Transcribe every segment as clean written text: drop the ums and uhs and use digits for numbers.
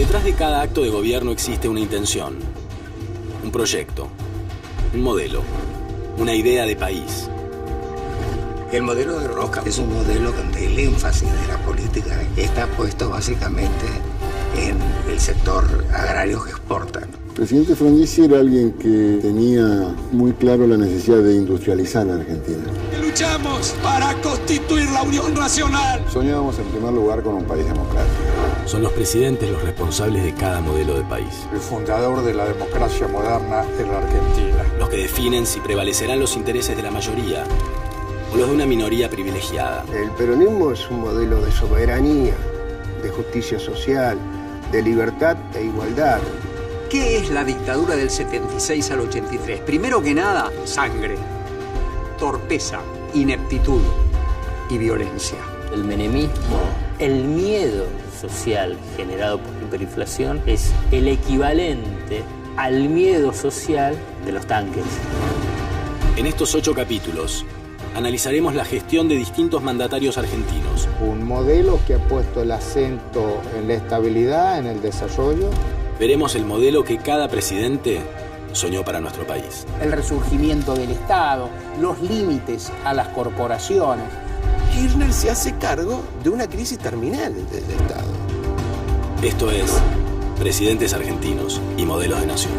Detrás de cada acto de gobierno existe una intención, un proyecto, un modelo, una idea de país. El modelo de Roca es un modelo donde el énfasis de la política está puesto básicamente en el sector agrario que exporta. El presidente Frondizi era alguien que tenía muy claro la necesidad de industrializar la Argentina. Luchamos para constituir la Unión Nacional. Soñábamos en primer lugar con un país democrático. Son los presidentes los responsables de cada modelo de país. El fundador de la democracia moderna en la Argentina. Los que definen si prevalecerán los intereses de la mayoría o los de una minoría privilegiada. El peronismo es un modelo de soberanía, de justicia social, de libertad e igualdad. ¿Qué es la dictadura del 76 al 83? Primero que nada, sangre, torpeza, ineptitud y violencia. El menemismo, el miedo social generado por la hiperinflación es el equivalente al miedo social de los tanques. En estos 8 capítulos analizaremos la gestión de distintos mandatarios argentinos. Un modelo que ha puesto el acento en la estabilidad, en el desarrollo. Veremos el modelo que cada presidente soñó para nuestro país. El resurgimiento del Estado, los límites a las corporaciones. Kirchner se hace cargo de una crisis terminal del Estado. Esto es Presidentes Argentinos y Modelos de Nación.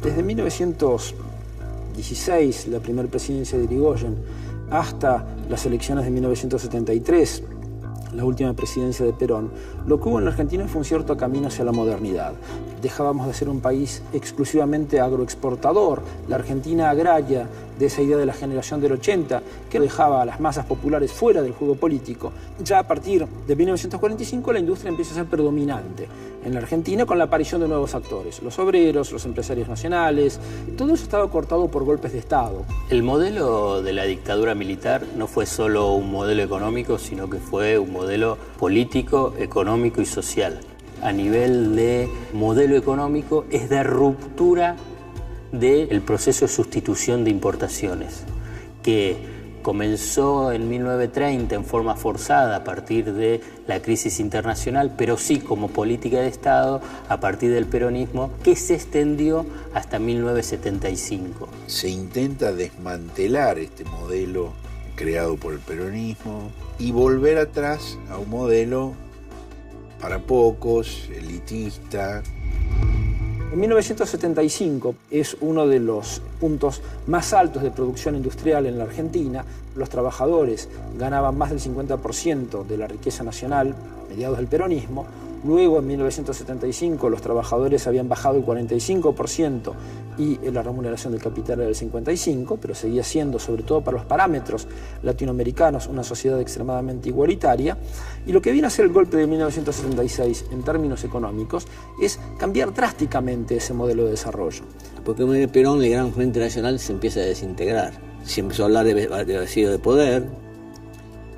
Desde 1916, la primera presidencia de Irigoyen, hasta las elecciones de 1973, la última presidencia de Perón, lo que hubo en la Argentina fue un cierto camino hacia la modernidad. Dejábamos de ser un país exclusivamente agroexportador, la Argentina agraria, de esa idea de la generación del 80, que dejaba a las masas populares fuera del juego político. Ya a partir de 1945 la industria empieza a ser predominante en la Argentina con la aparición de nuevos actores, los obreros, los empresarios nacionales. Todo eso estaba cortado por golpes de Estado. El modelo de la dictadura militar no fue solo un modelo económico, sino que fue un modelo político, económico y social. A nivel de modelo económico es de ruptura del proceso de sustitución de importaciones, que comenzó en 1930 en forma forzada a partir de la crisis internacional, pero sí como política de Estado a partir del peronismo, que se extendió hasta 1975. Se intenta desmantelar este modelo creado por el peronismo y volver atrás a un modelo para pocos, elitista. En 1975 es uno de los puntos más altos de producción industrial en la Argentina. Los trabajadores ganaban más del 50% de la riqueza nacional a mediados del peronismo. Luego, en 1975, los trabajadores habían bajado el 45% y la remuneración del capital era del 55%, pero seguía siendo, sobre todo para los parámetros latinoamericanos, una sociedad extremadamente igualitaria. Y lo que viene a ser el golpe de 1976 en términos económicos es cambiar drásticamente ese modelo de desarrollo. Porque con el Perón, el Gran Frente Nacional se empieza a desintegrar. Se empezó a hablar de vacío de poder,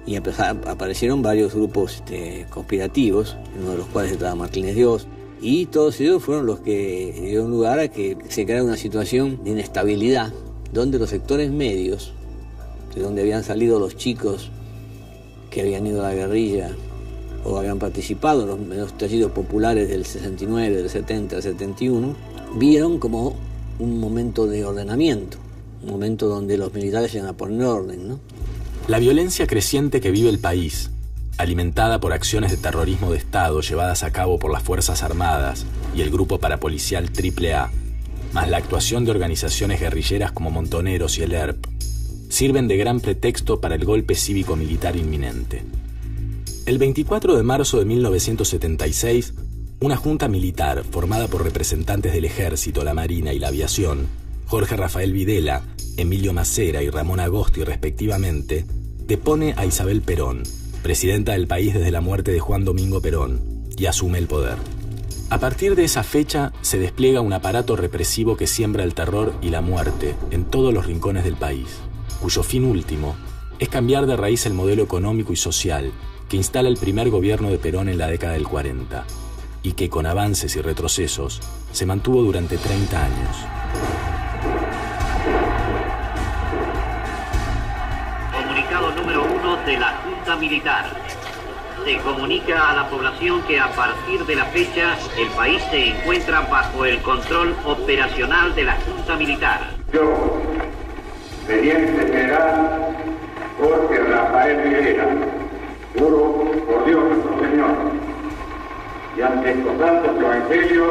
y aparecieron varios grupos conspirativos, uno de los cuales estaba Martínez Dios, y todos ellos fueron los que dieron lugar a que se creara una situación de inestabilidad, donde los sectores medios, de donde habían salido los chicos que habían ido a la guerrilla o habían participado en los estallidos populares del 69, del 70, del 71, vieron como un momento de ordenamiento, un momento donde los militares iban a poner orden, ¿no? La violencia creciente que vive el país, alimentada por acciones de terrorismo de Estado llevadas a cabo por las Fuerzas Armadas y el grupo parapolicial AAA, más la actuación de organizaciones guerrilleras como Montoneros y el ERP, sirven de gran pretexto para el golpe cívico-militar inminente. El 24 de marzo de 1976, una junta militar formada por representantes del Ejército, la Marina y la Aviación, Jorge Rafael Videla, Emilio Macera y Ramón Agosti respectivamente, depone a Isabel Perón, presidenta del país desde la muerte de Juan Domingo Perón, y asume el poder. A partir de esa fecha se despliega un aparato represivo que siembra el terror y la muerte en todos los rincones del país, cuyo fin último es cambiar de raíz el modelo económico y social que instala el primer gobierno de Perón en la década del 40. y que con avances y retrocesos se mantuvo durante 30 años. Comunicado número 1 de la Junta Militar. Se comunica a la población que a partir de la fecha el país se encuentra bajo el control operacional de la Junta Militar. Yo, teniente general Jorge Rafael Rivera, juro por Dios nuestro Señor y ante estos santos evangelios,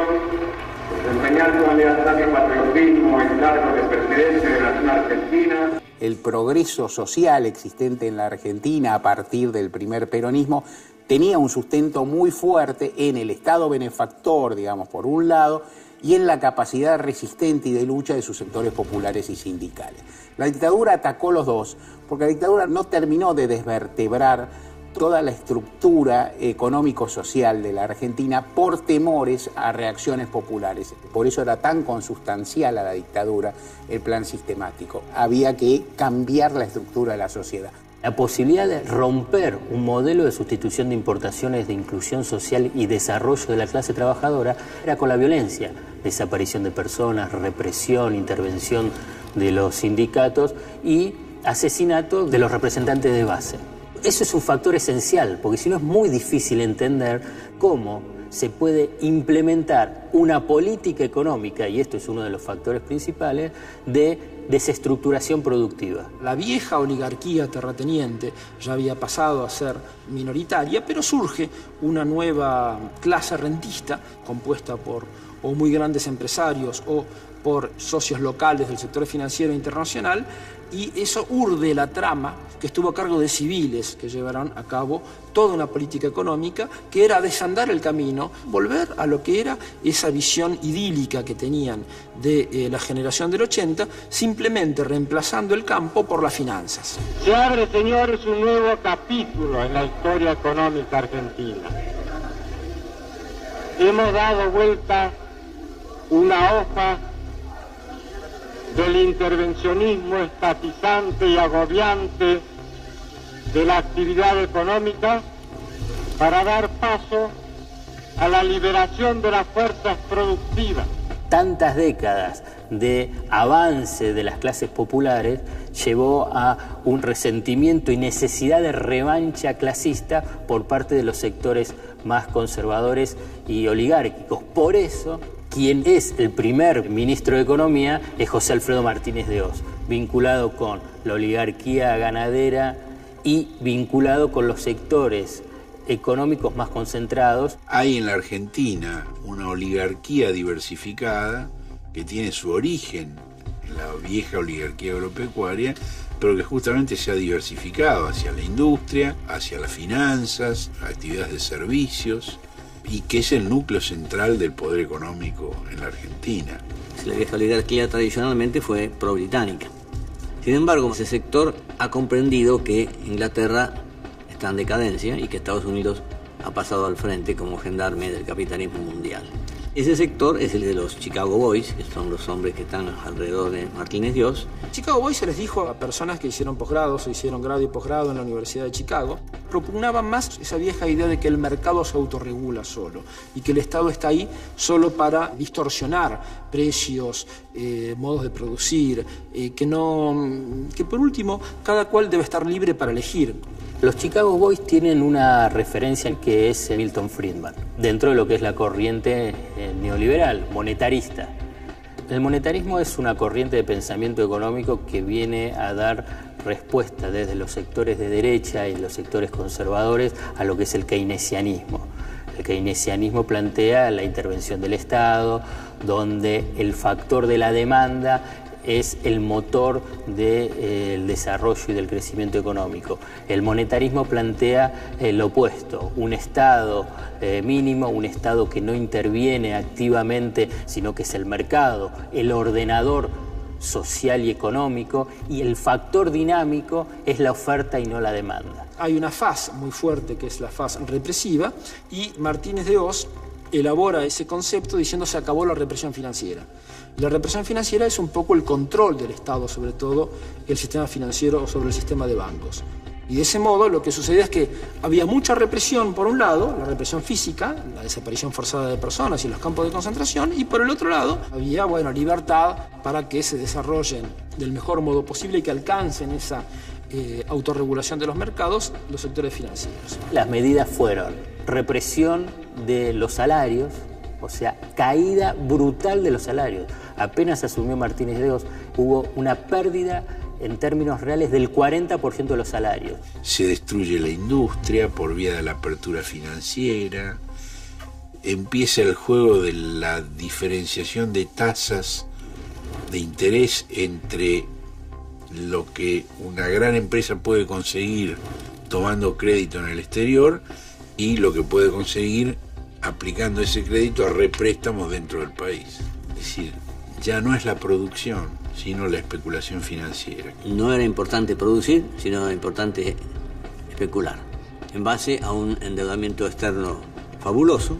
desempeñar con lealtad y patriotismo el cargo de presidente de la Nación Argentina. El progreso social existente en la Argentina a partir del primer peronismo tenía un sustento muy fuerte en el Estado benefactor, digamos, por un lado, y en la capacidad resistente y de lucha de sus sectores populares y sindicales. La dictadura atacó los dos, porque la dictadura no terminó de desvertebrar toda la estructura económico-social de la Argentina por temores a reacciones populares. Por eso era tan consustancial a la dictadura el plan sistemático. Había que cambiar la estructura de la sociedad. La posibilidad de romper un modelo de sustitución de importaciones, de inclusión social y desarrollo de la clase trabajadora era con la violencia, desaparición de personas, represión, intervención de los sindicatos y asesinato de los representantes de base. Eso es un factor esencial, porque si no es muy difícil entender cómo se puede implementar una política económica, y esto es uno de los factores principales, de desestructuración productiva. La vieja oligarquía terrateniente ya había pasado a ser minoritaria, pero surge una nueva clase rentista compuesta por o muy grandes empresarios o por socios locales del sector financiero internacional, y eso urde la trama que estuvo a cargo de civiles que llevaron a cabo toda una política económica que era desandar el camino, volver a lo que era esa visión idílica que tenían de la generación del 80, simplemente reemplazando el campo por las finanzas. Se abre, señores, un nuevo capítulo en la historia económica argentina. Hemos dado vuelta una hoja del intervencionismo estatizante y agobiante de la actividad económica para dar paso a la liberación de las fuerzas productivas. Tantas décadas de avance de las clases populares llevó a un resentimiento y necesidad de revancha clasista por parte de los sectores más conservadores y oligárquicos. Por eso, quien es el primer ministro de Economía es José Alfredo Martínez de Oz, vinculado con la oligarquía ganadera y vinculado con los sectores económicos más concentrados. Hay en la Argentina una oligarquía diversificada que tiene su origen en la vieja oligarquía agropecuaria, pero que justamente se ha diversificado hacia la industria, hacia las finanzas, actividades de servicios, y que es el núcleo central del poder económico en la Argentina. La vieja oligarquía tradicionalmente fue pro-británica. Sin embargo, ese sector ha comprendido que Inglaterra está en decadencia y que Estados Unidos ha pasado al frente como gendarme del capitalismo mundial. Ese sector es el de los Chicago Boys, que son los hombres que están alrededor de Martínez de Oz. Chicago Boys se les dijo a personas que hicieron posgrados o hicieron grado y posgrado en la Universidad de Chicago, propugnaban más esa vieja idea de que el mercado se autorregula solo y que el Estado está ahí solo para distorsionar precios, modos de producir, que por último cada cual debe estar libre para elegir. Los Chicago Boys tienen una referencia que es Milton Friedman, dentro de lo que es la corriente neoliberal, monetarista. El monetarismo es una corriente de pensamiento económico que viene a dar respuesta desde los sectores de derecha y los sectores conservadores a lo que es el keynesianismo. El keynesianismo plantea la intervención del Estado, donde el factor de la demanda es el motor del desarrollo y del crecimiento económico. El monetarismo plantea lo opuesto, un Estado mínimo, un Estado que no interviene activamente, sino que es el mercado, el ordenador social y económico, y el factor dinámico es la oferta y no la demanda. Hay una faz muy fuerte que es la faz represiva, y Martínez de Oz elabora ese concepto diciendo se acabó la represión financiera. La represión financiera es un poco el control del Estado, sobre todo el sistema financiero, sobre el sistema de bancos. Y de ese modo lo que sucedía es que había mucha represión por un lado, la represión física, la desaparición forzada de personas y los campos de concentración, y por el otro lado había, libertad para que se desarrollen del mejor modo posible y que alcancen esa autorregulación de los mercados los sectores financieros. Las medidas fueron represión de los salarios, o sea, caída brutal de los salarios. Apenas asumió Martínez de Hoz, hubo una pérdida en términos reales del 40% de los salarios. Se destruye la industria por vía de la apertura financiera, empieza el juego de la diferenciación de tasas de interés entre lo que una gran empresa puede conseguir tomando crédito en el exterior y lo que puede conseguir aplicando ese crédito a représtamos dentro del país. Es decir, ya no es la producción, sino la especulación financiera. No era importante producir, sino era importante especular, en base a un endeudamiento externo fabuloso.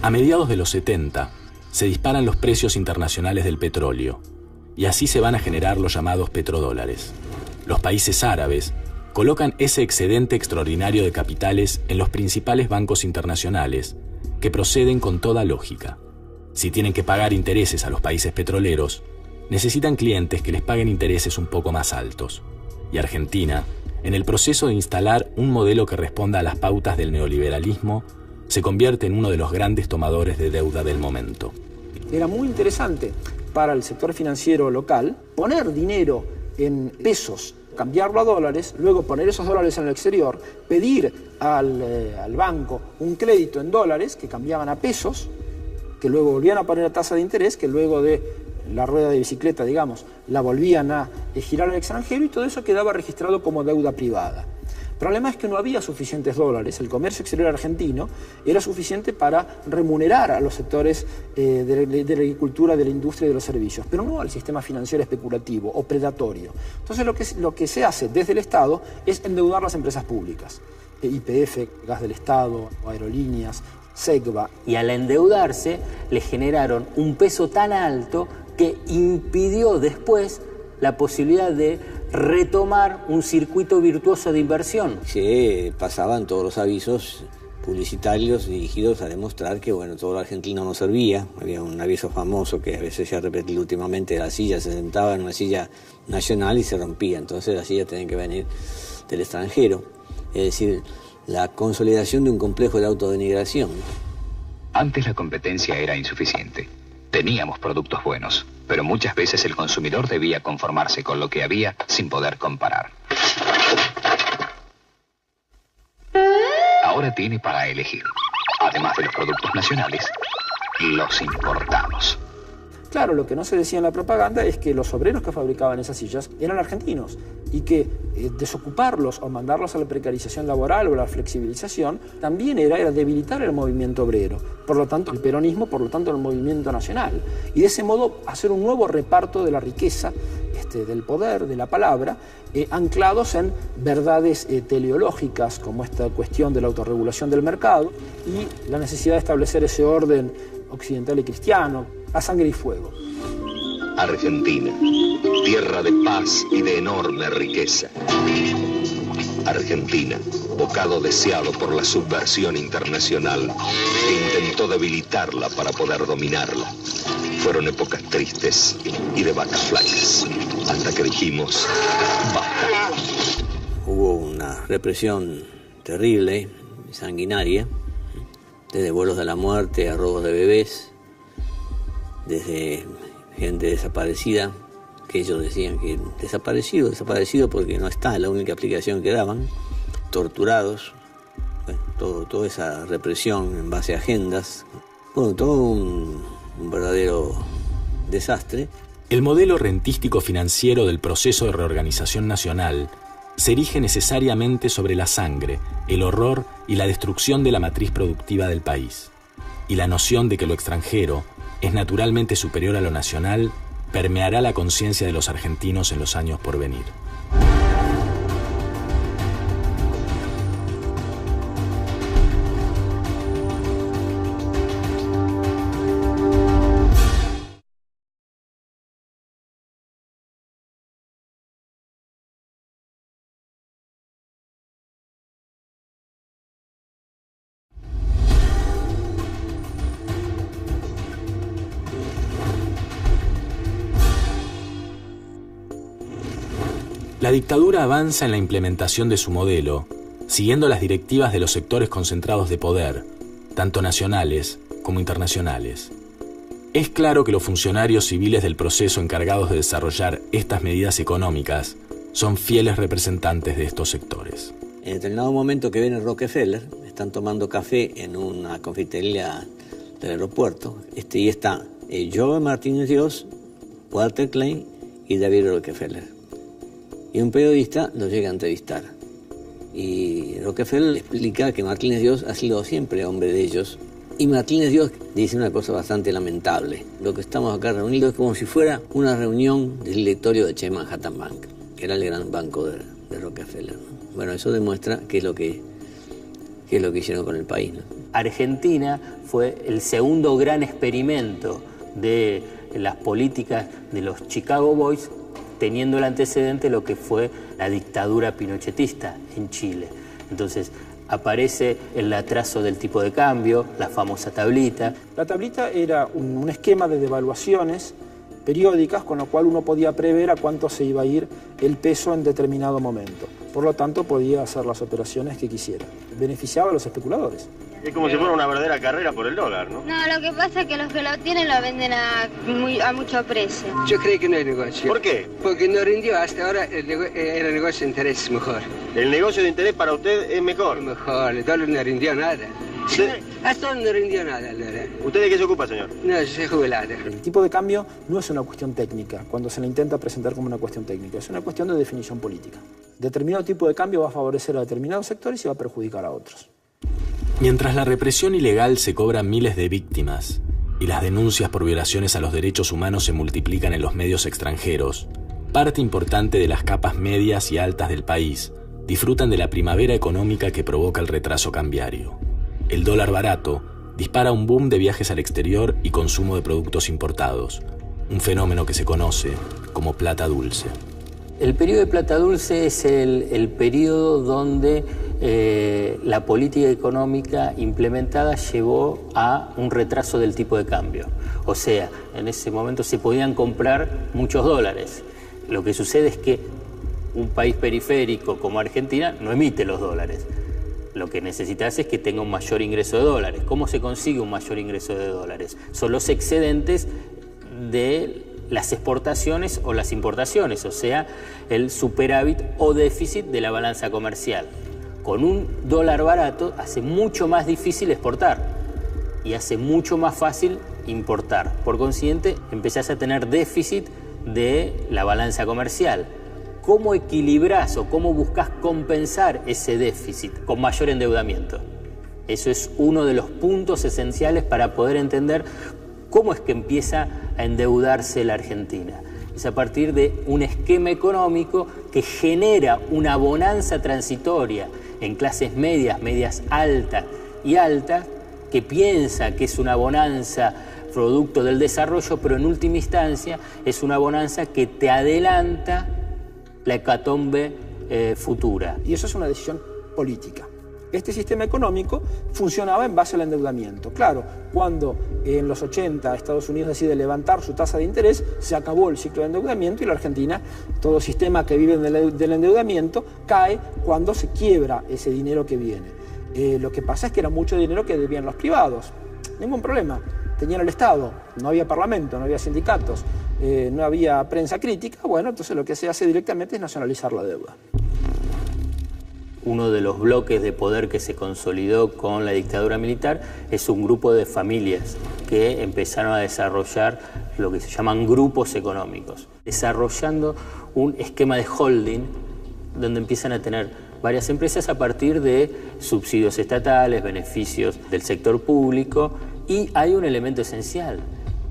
A mediados de los 70, se disparan los precios internacionales del petróleo, y así se van a generar los llamados petrodólares. Los países árabes colocan ese excedente extraordinario de capitales en los principales bancos internacionales, que proceden con toda lógica. Si tienen que pagar intereses a los países petroleros, necesitan clientes que les paguen intereses un poco más altos. Y Argentina, en el proceso de instalar un modelo que responda a las pautas del neoliberalismo, se convierte en uno de los grandes tomadores de deuda del momento. Era muy interesante para el sector financiero local poner dinero en pesos, cambiarlo a dólares, luego poner esos dólares en el exterior, pedir al banco un crédito en dólares que cambiaban a pesos, que luego volvían a poner a tasa de interés, que luego de la rueda de bicicleta, digamos, la volvían a girar al extranjero y todo eso quedaba registrado como deuda privada. El problema es que no había suficientes dólares, el comercio exterior argentino era suficiente para remunerar a los sectores de la agricultura, de la industria y de los servicios, pero no al sistema financiero especulativo o predatorio. Entonces lo que se hace desde el Estado es endeudar las empresas públicas, YPF, Gas del Estado, Aerolíneas, SEGBA. Y al endeudarse le generaron un peso tan alto que impidió después la posibilidad de retomar un circuito virtuoso de inversión. Se pasaban todos los avisos publicitarios dirigidos a demostrar que todo lo argentino no servía. Había un aviso famoso que a veces se ha repetido últimamente: la silla se sentaba en una silla nacional y se rompía, entonces la silla tenía que venir del extranjero. Es decir, la consolidación de un complejo de autodenigración. Antes la competencia era insuficiente. Teníamos productos buenos, pero muchas veces el consumidor debía conformarse con lo que había sin poder comparar. Ahora tiene para elegir, además de los productos nacionales, los importados. Claro, lo que no se decía en la propaganda es que los obreros que fabricaban esas sillas eran argentinos y que desocuparlos o mandarlos a la precarización laboral o a la flexibilización también era debilitar el movimiento obrero, por lo tanto el peronismo, por lo tanto el movimiento nacional. Y de ese modo hacer un nuevo reparto de la riqueza, del poder, de la palabra, anclados en verdades teleológicas como esta cuestión de la autorregulación del mercado y la necesidad de establecer ese orden occidental y cristiano, a sangre y fuego. Argentina, tierra de paz y de enorme riqueza. Argentina, bocado deseado por la subversión internacional que intentó debilitarla para poder dominarla. Fueron épocas tristes y de vacas flacas, hasta que dijimos, basta. Hubo una represión terrible, sanguinaria, desde vuelos de la muerte a robos de bebés, desde gente desaparecida, que ellos decían que desaparecido porque no está, la única explicación que daban, torturados, toda esa represión en base a agendas, todo un verdadero desastre. El modelo rentístico financiero del proceso de reorganización nacional se erige necesariamente sobre la sangre, el horror y la destrucción de la matriz productiva del país. Y la noción de que lo extranjero es naturalmente superior a lo nacional permeará la conciencia de los argentinos en los años por venir. La dictadura avanza en la implementación de su modelo, siguiendo las directivas de los sectores concentrados de poder, tanto nacionales como internacionales. Es claro que los funcionarios civiles del proceso encargados de desarrollar estas medidas económicas son fieles representantes de estos sectores. En determinado momento que viene Rockefeller, están tomando café en una confitería del aeropuerto, y está Joe Martínez Dios, Walter Klein y David Rockefeller. Y un periodista los llega a entrevistar. Y Rockefeller le explica que Martínez Dios ha sido siempre hombre de ellos. Y Martínez Dios dice una cosa bastante lamentable. Lo que estamos acá reunidos es como si fuera una reunión del directorio de Chase Manhattan Bank, que era el gran banco de Rockefeller, ¿no? Bueno, eso demuestra qué es lo que hicieron con el país, ¿no? Argentina fue el segundo gran experimento de las políticas de los Chicago Boys, teniendo el antecedente de lo que fue la dictadura pinochetista en Chile. Entonces aparece el atraso del tipo de cambio, la famosa tablita. La tablita era un esquema de devaluaciones periódicas, con lo cual uno podía prever a cuánto se iba a ir el peso en determinado momento. Por lo tanto, podía hacer las operaciones que quisiera. Beneficiaba a los especuladores. Es como si fuera una verdadera carrera por el dólar, ¿no? No, lo que pasa es que los que lo tienen lo venden a mucho precio. Yo creo que no hay negocio. ¿Por qué? Porque no rindió hasta ahora, era el negocio de interés mejor. ¿El negocio de interés para usted es mejor? Mejor, el dólar no rindió nada. Hasta ahora no rindió nada el dólar. ¿Usted de qué se ocupa, señor? No, yo soy jubilado. El tipo de cambio no es una cuestión técnica, cuando se le intenta presentar como una cuestión técnica, es una cuestión de definición política. Determinado tipo de cambio va a favorecer a determinados sectores y va a perjudicar a otros. Mientras la represión ilegal se cobra miles de víctimas y las denuncias por violaciones a los derechos humanos se multiplican en los medios extranjeros, parte importante de las capas medias y altas del país disfrutan de la primavera económica que provoca el retraso cambiario. El dólar barato dispara un boom de viajes al exterior y consumo de productos importados, un fenómeno que se conoce como plata dulce. El periodo de plata dulce es el periodo donde la política económica implementada llevó a un retraso del tipo de cambio. O sea, en ese momento se podían comprar muchos dólares. Lo que sucede es que un país periférico como Argentina no emite los dólares. Lo que necesitas es que tenga un mayor ingreso de dólares. ¿Cómo se consigue un mayor ingreso de dólares? Son los excedentes de las exportaciones o las importaciones, o sea, el superávit o déficit de la balanza comercial. Con un dólar barato hace mucho más difícil exportar y hace mucho más fácil importar. Por consiguiente, empezás a tener déficit de la balanza comercial. ¿Cómo equilibrás o cómo buscas compensar ese déficit con mayor endeudamiento? Eso es uno de los puntos esenciales para poder entender cómo es que empieza a endeudarse la Argentina. Es a partir de un esquema económico que genera una bonanza transitoria en clases medias, medias altas y altas, que piensa que es una bonanza producto del desarrollo, pero en última instancia es una bonanza que te adelanta la hecatombe futura. Y eso es una decisión política. Este sistema económico funcionaba en base al endeudamiento. Claro, cuando en los 80 Estados Unidos decide levantar su tasa de interés, se acabó el ciclo de endeudamiento y la Argentina, todo sistema que vive del endeudamiento, cae cuando se quiebra ese dinero que viene. Lo que pasa es que era mucho dinero que debían los privados. Ningún problema. Tenían el Estado, no había parlamento, no había sindicatos, no había prensa crítica. Bueno, entonces lo que se hace directamente es nacionalizar la deuda. Uno de los bloques de poder que se consolidó con la dictadura militar es un grupo de familias que empezaron a desarrollar lo que se llaman grupos económicos, desarrollando un esquema de holding donde empiezan a tener varias empresas a partir de subsidios estatales, beneficios del sector público, y hay un elemento esencial,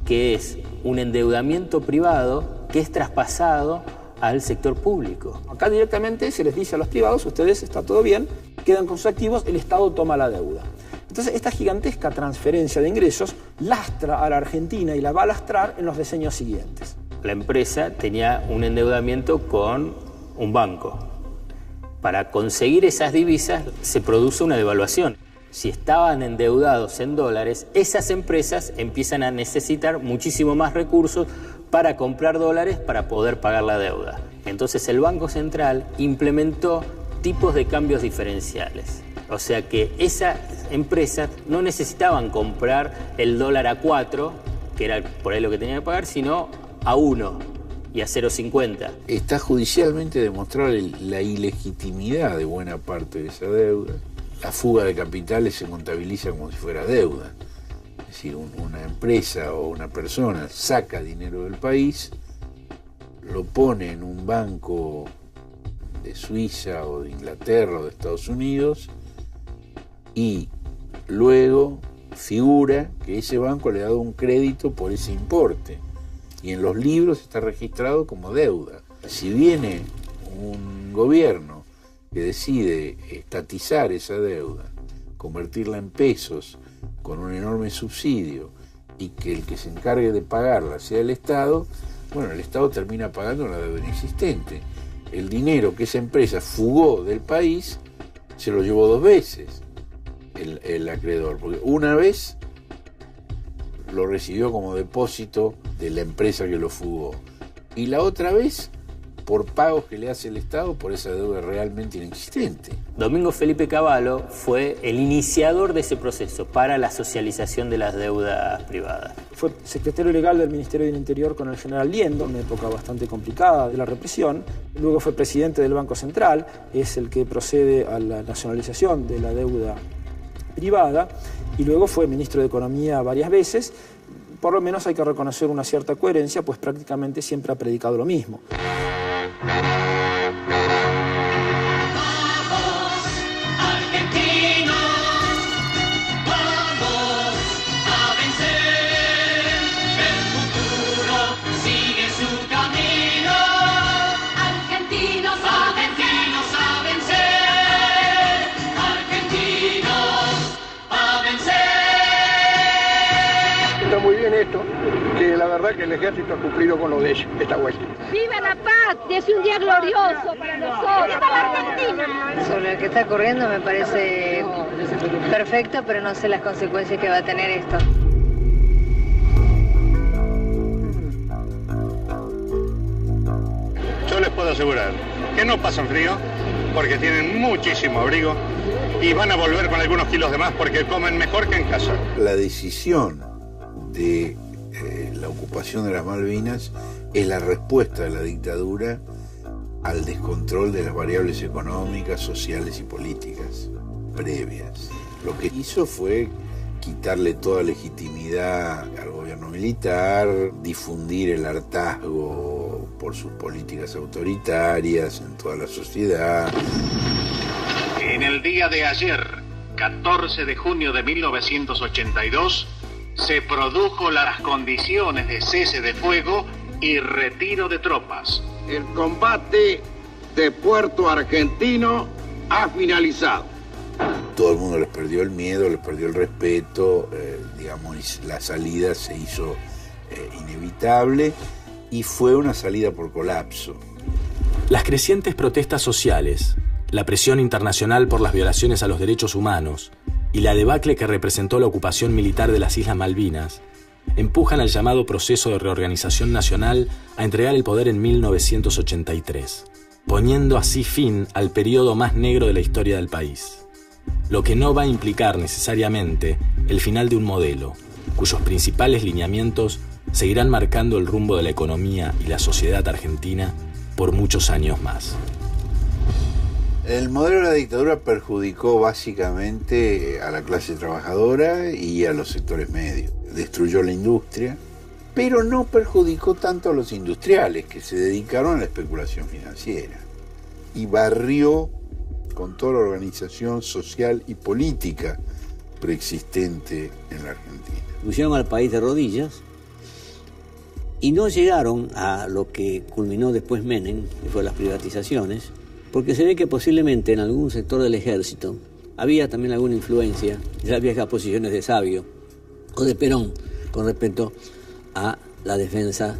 que es un endeudamiento privado que es traspasado al sector público. Acá directamente se les dice a los privados, ustedes está todo bien, quedan con sus activos, el Estado toma la deuda. Entonces esta gigantesca transferencia de ingresos lastra a la Argentina y la va a lastrar en los decenios siguientes. La empresa tenía un endeudamiento con un banco. Para conseguir esas divisas se produce una devaluación. Si estaban endeudados en dólares, esas empresas empiezan a necesitar muchísimo más recursos para comprar dólares para poder pagar la deuda. Entonces el Banco Central implementó tipos de cambios diferenciales. O sea que esas empresas no necesitaban comprar el dólar a 4, que era por ahí lo que tenían que pagar, sino a 1 y a 0,50. Está judicialmente demostrada la ilegitimidad de buena parte de esa deuda. La fuga de capitales se contabiliza como si fuera deuda. Es decir, una empresa o una persona saca dinero del país, lo pone en un banco de Suiza o de Inglaterra o de Estados Unidos y luego figura que ese banco le ha dado un crédito por ese importe y en los libros está registrado como deuda. Si viene un gobierno que decide estatizar esa deuda, convertirla en pesos con un enorme subsidio y que el que se encargue de pagarla sea el Estado, bueno, el Estado termina pagando la deuda inexistente. El dinero que esa empresa fugó del país se lo llevó 2 veces el acreedor, porque una vez lo recibió como depósito de la empresa que lo fugó y la otra vez por pagos que le hace el Estado por esa deuda realmente inexistente. Domingo Felipe Cavallo fue el iniciador de ese proceso para la socialización de las deudas privadas. Fue secretario legal del Ministerio del Interior con el general Liendo, en una época bastante complicada de la represión. Luego fue presidente del Banco Central, es el que procede a la nacionalización de la deuda privada, y luego fue ministro de Economía varias veces. Por lo menos hay que reconocer una cierta coherencia, pues prácticamente siempre ha predicado lo mismo. Muy bien esto, que la verdad que el ejército ha cumplido con lo de ellos, está bueno. ¡Viva la patria! Es un día glorioso para nosotros. ¡Viva la Argentina! Sobre lo que está ocurriendo me parece perfecto, pero no sé las consecuencias que va a tener esto. Yo les puedo asegurar que no pasan frío, porque tienen muchísimo abrigo y van a volver con algunos kilos de más porque comen mejor que en casa. La decisión de la ocupación de las Malvinas es la respuesta de la dictadura al descontrol de las variables económicas, sociales y políticas previas. Lo que hizo fue quitarle toda legitimidad al gobierno militar, difundir el hartazgo por sus políticas autoritarias en toda la sociedad. En el día de ayer, 14 de junio de 1982, se produjo las condiciones de cese de fuego y retiro de tropas. El combate de Puerto Argentino ha finalizado. Todo el mundo les perdió el miedo, les perdió el respeto, digamos, la salida se hizo inevitable y fue una salida por colapso. Las crecientes protestas sociales, la presión internacional por las violaciones a los derechos humanos y la debacle que representó la ocupación militar de las Islas Malvinas empujan al llamado proceso de reorganización nacional a entregar el poder en 1983, poniendo así fin al periodo más negro de la historia del país. Lo que no va a implicar necesariamente el final de un modelo, cuyos principales lineamientos seguirán marcando el rumbo de la economía y la sociedad argentina por muchos años más. El modelo de la dictadura perjudicó básicamente a la clase trabajadora y a los sectores medios. Destruyó la industria, pero no perjudicó tanto a los industriales que se dedicaron a la especulación financiera. Y barrió con toda la organización social y política preexistente en la Argentina. Pusieron al país de rodillas y no llegaron a lo que culminó después Menem, que fue las privatizaciones, porque se ve que posiblemente en algún sector del ejército había también alguna influencia de las viejas posiciones de Sabio o de Perón con respecto a la defensa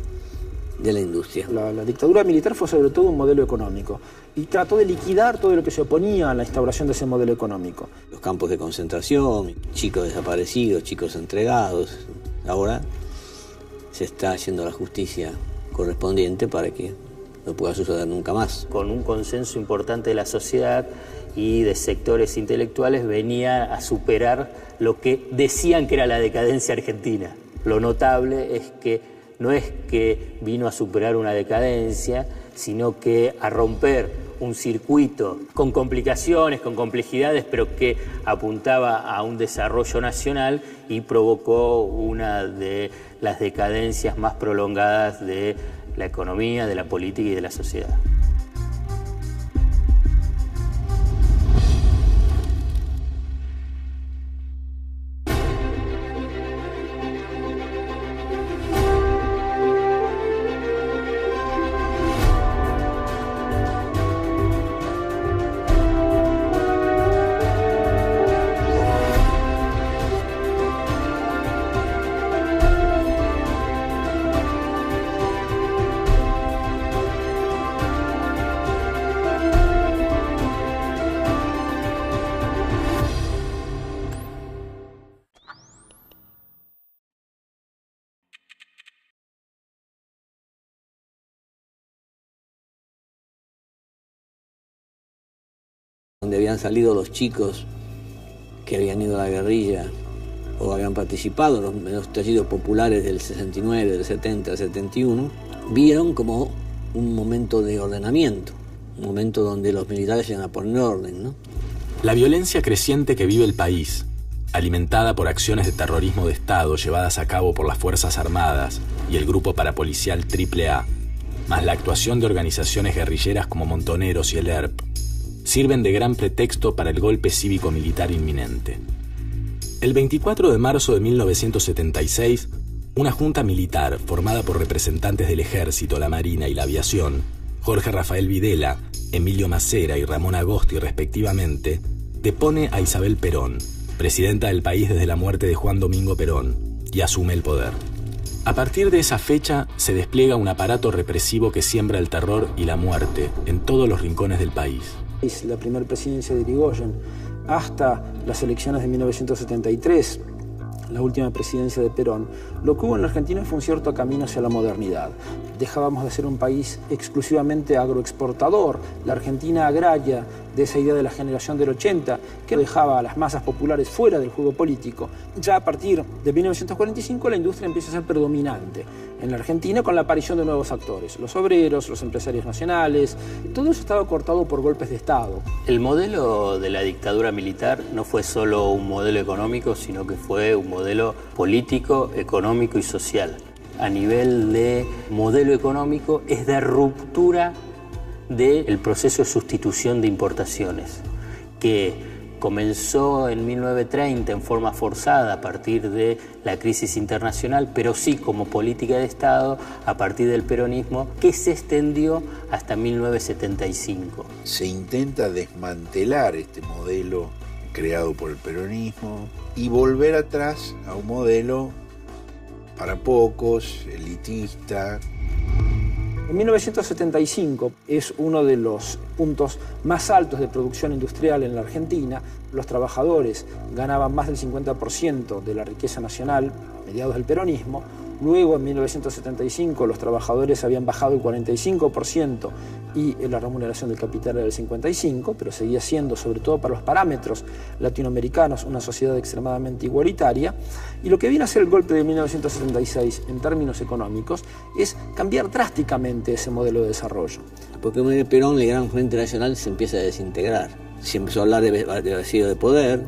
de la industria. La dictadura militar fue sobre todo un modelo económico y trató de liquidar todo lo que se oponía a la instauración de ese modelo económico. Los campos de concentración, chicos desaparecidos, chicos entregados. Ahora se está haciendo la justicia correspondiente para que no pueda suceder nunca más. Con un consenso importante de la sociedad y de sectores intelectuales venía a superar lo que decían que era la decadencia argentina. Lo notable es que no es que vino a superar una decadencia, sino que a romper un circuito con complicaciones, con complejidades, pero que apuntaba a un desarrollo nacional y provocó una de las decadencias más prolongadas de la economía, de la política y de la sociedad. Donde habían salido los chicos que habían ido a la guerrilla o habían participado en los estallidos populares del 69, del 70, del 71, vieron como un momento de ordenamiento, un momento donde los militares iban a poner orden, ¿no? La violencia creciente que vive el país, alimentada por acciones de terrorismo de Estado llevadas a cabo por las Fuerzas Armadas y el grupo parapolicial AAA, más la actuación de organizaciones guerrilleras como Montoneros y el ERP, sirven de gran pretexto para el golpe cívico-militar inminente. El 24 de marzo de 1976, una junta militar formada por representantes del Ejército, la Marina y la Aviación, Jorge Rafael Videla, Emilio Macera y Ramón Agosti respectivamente, depone a Isabel Perón, presidenta del país desde la muerte de Juan Domingo Perón, y asume el poder. A partir de esa fecha se despliega un aparato represivo que siembra el terror y la muerte en todos los rincones del país. La primera presidencia de Irigoyen hasta las elecciones de 1973, la última presidencia de Perón, lo que hubo en la Argentina fue un cierto camino hacia la modernidad. Dejábamos de ser un país exclusivamente agroexportador, la Argentina agraria, de esa idea de la generación del 80, que dejaba a las masas populares fuera del juego político. Ya a partir de 1945 la industria empieza a ser predominante en la Argentina con la aparición de nuevos actores, los obreros, los empresarios nacionales. Todo eso estaba cortado por golpes de Estado. El modelo de la dictadura militar no fue solo un modelo económico, sino que fue un modelo político, económico y social. A nivel de modelo económico es de ruptura del proceso de sustitución de importaciones, que comenzó en 1930 en forma forzada a partir de la crisis internacional, pero sí como política de Estado a partir del peronismo, que se extendió hasta 1975. Se intenta desmantelar este modelo creado por el peronismo y volver atrás a un modelo para pocos, elitista. En 1975 es uno de los puntos más altos de producción industrial en la Argentina. Los trabajadores ganaban más del 50% de la riqueza nacional a mediados del peronismo. Luego, en 1975, los trabajadores habían bajado el 45% y la remuneración del capital era del 55%, pero seguía siendo, sobre todo para los parámetros latinoamericanos, una sociedad extremadamente igualitaria. Y lo que viene a ser el golpe de 1976 en términos económicos es cambiar drásticamente ese modelo de desarrollo. Porque en Perón, el Gran Frente Nacional se empieza a desintegrar. Se empezó a hablar de vacío de poder,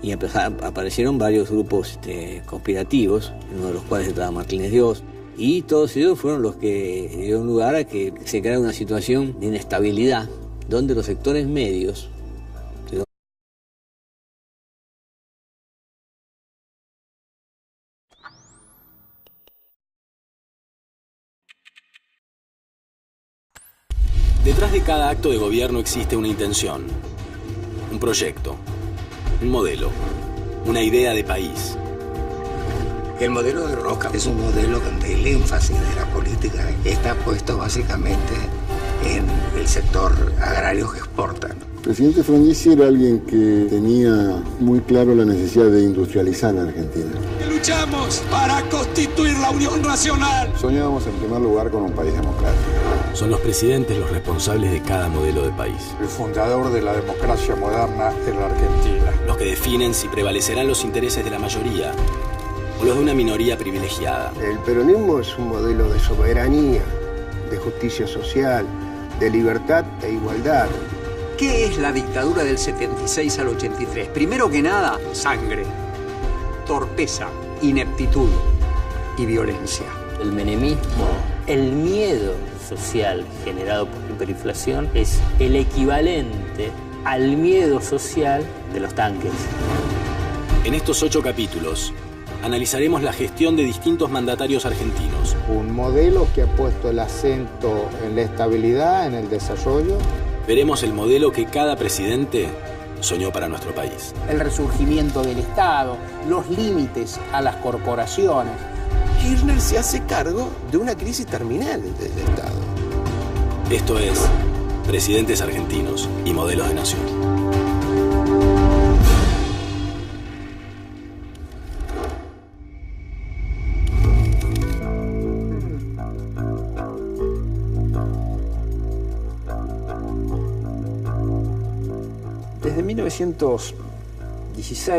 y aparecieron varios grupos conspirativos, uno de los cuales estaba Martínez Dios, y todos ellos fueron los que dieron lugar a que se creara una situación de inestabilidad, donde los sectores medios Detrás de cada acto de gobierno existe una intención, un proyecto, un modelo, una idea de país. El modelo de Roca es un modelo donde el énfasis de la política está puesto básicamente en el sector agrario que exporta. El presidente Frondizi era alguien que tenía muy claro la necesidad de industrializar la Argentina. Luchamos para constituir la Unión Nacional. Soñábamos en primer lugar con un país democrático. Son los presidentes los responsables de cada modelo de país. El fundador de la democracia moderna en la Argentina. Los que definen si prevalecerán los intereses de la mayoría o los de una minoría privilegiada. El peronismo es un modelo de soberanía, de justicia social, de libertad e igualdad. ¿Qué es la dictadura del 76 al 83? Primero que nada, sangre, torpeza, ineptitud y violencia. El menemismo, el miedo social generado por la hiperinflación es el equivalente al miedo social de los tanques. En estos 8 capítulos analizaremos la gestión de distintos mandatarios argentinos. Un modelo que ha puesto el acento en la estabilidad, en el desarrollo. Veremos el modelo que cada presidente soñó para nuestro país. El resurgimiento del Estado, los límites a las corporaciones. Kirchner se hace cargo de una crisis terminal del Estado. Esto es Presidentes Argentinos y Modelos de Nación. Desde 1916